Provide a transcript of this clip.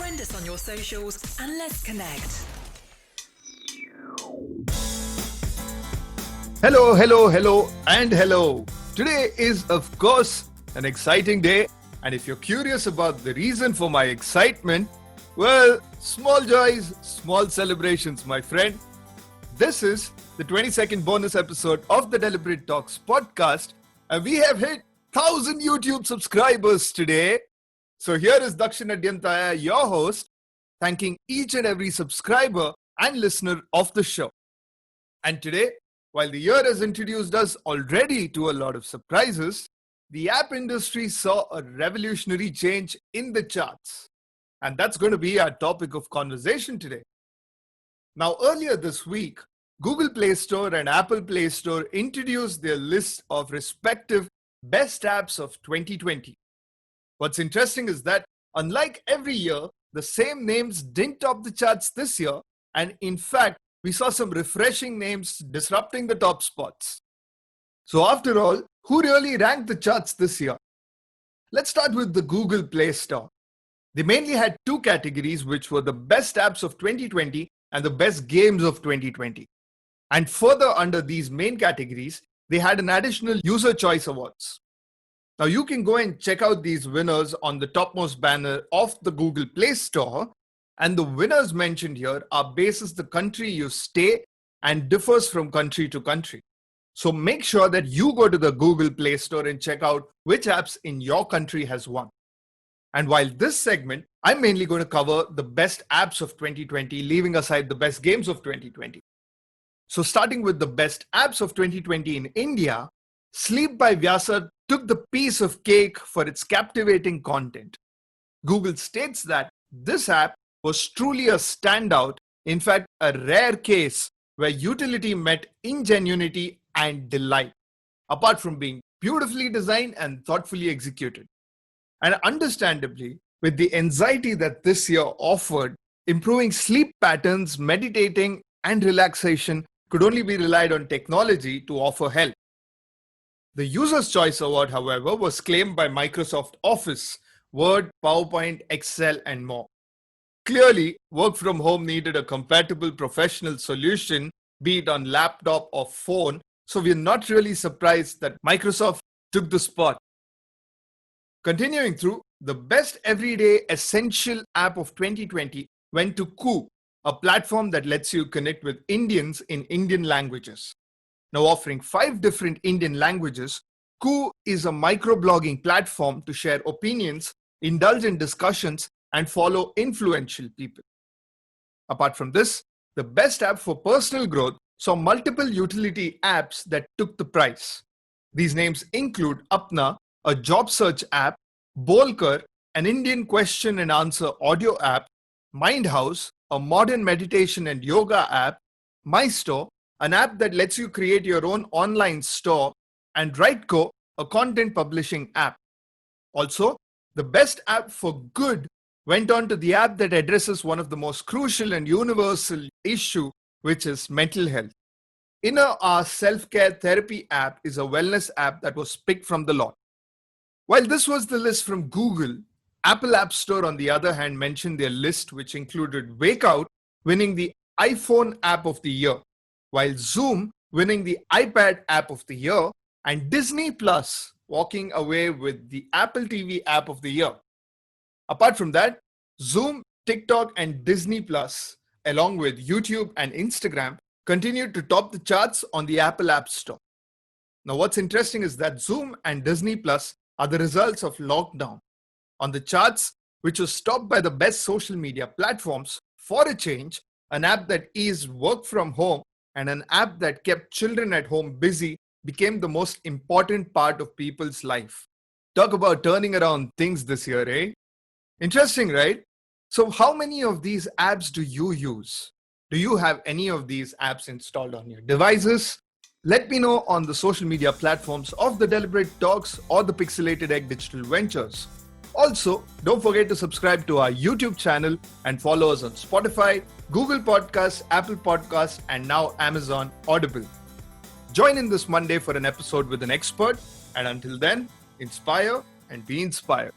Friend us on your socials and let's connect. Hello. Today is, of course, an exciting day. And if you're curious about the reason for my excitement, well, small joys, small celebrations, my friend. This is the 22nd bonus episode of the Deliberate Talks podcast. And we have hit 1,000 YouTube subscribers today. So here is Dakshin Adyantaya, your host, thanking each and every subscriber and listener of the show. And today, while the year has introduced us already to a lot of surprises, the app industry saw a revolutionary change in the charts. And that's going to be our topic of conversation today. Now, earlier this week, Google Play Store and Apple Play Store introduced their list of respective best apps of 2020. What's interesting is that, unlike every year, the same names didn't top the charts this year, and in fact, we saw some refreshing names disrupting the top spots. So after all, who really ranked the charts this year? Let's start with the Google Play Store. They mainly had two categories, which were the best apps of 2020 and the best games of 2020. And further under these main categories, they had an additional User Choice Awards. Now you can go and check out these winners on the topmost banner of the Google Play Store. And the winners mentioned here are basis the country you stay and differs from country to country. So make sure that you go to the Google Play Store and check out which apps in your country has won. And while this segment, I'm mainly going to cover the best apps of 2020, leaving aside the best games of 2020. So starting with the best apps of 2020 in India, Sleep by Vyasa took the piece of cake for its captivating content. Google states that this app was truly a standout, in fact, a rare case where utility met ingenuity and delight, apart from being beautifully designed and thoughtfully executed. And understandably, with the anxiety that this year offered, improving sleep patterns, meditating, and relaxation could only be relied on technology to offer help. The User's Choice Award, however, was claimed by Microsoft Office, Word, PowerPoint, Excel, and more. Clearly, work from home needed a compatible professional solution, be it on laptop or phone, so we're not really surprised that Microsoft took the spot. Continuing through, the best everyday essential app of 2020 went to Koo, a platform that lets you connect with Indians in Indian languages. Now offering 5 different Indian languages, Koo is a microblogging platform to share opinions, indulge in discussions, and follow influential people. Apart from this, the best app for personal growth saw multiple utility apps that took the prize. These names include Apna, a job search app, Bolkar, an Indian question and answer audio app, Mindhouse, a modern meditation and yoga app, MyStore, an app that lets you create your own online store, and Writeco, a content publishing app. Also, the best app for good went on to the app that addresses one of the most crucial and universal issue, which is mental health. Inner Hour Self-Care Therapy app is a wellness app that was picked from the lot. While this was the list from Google, Apple App Store, on the other hand, mentioned their list, which included Wakeout winning the iPhone App of the Year, while Zoom winning the iPad App of the Year, and Disney Plus walking away with the Apple TV App of the Year. Apart from that, Zoom, TikTok, and Disney Plus, along with YouTube and Instagram, continued to top the charts on the Apple App Store. Now, what's interesting is that Zoom and Disney Plus are the results of lockdown. On the charts, which was topped by the best social media platforms, for a change, an app that eased work from home and an app that kept children at home busy became the most important part of people's life. Talk about turning around things this year, eh? Interesting, right? So how many of these apps do you use? Do you have any of these apps installed on your devices? Let me know on the social media platforms of the Deliberate Talks or the Pixelated Egg Digital Ventures. Also, don't forget to subscribe to our YouTube channel and follow us on Spotify, Google Podcasts, Apple Podcasts, and now Amazon Audible. Join in this Monday for an episode with an expert, and until then, inspire and be inspired.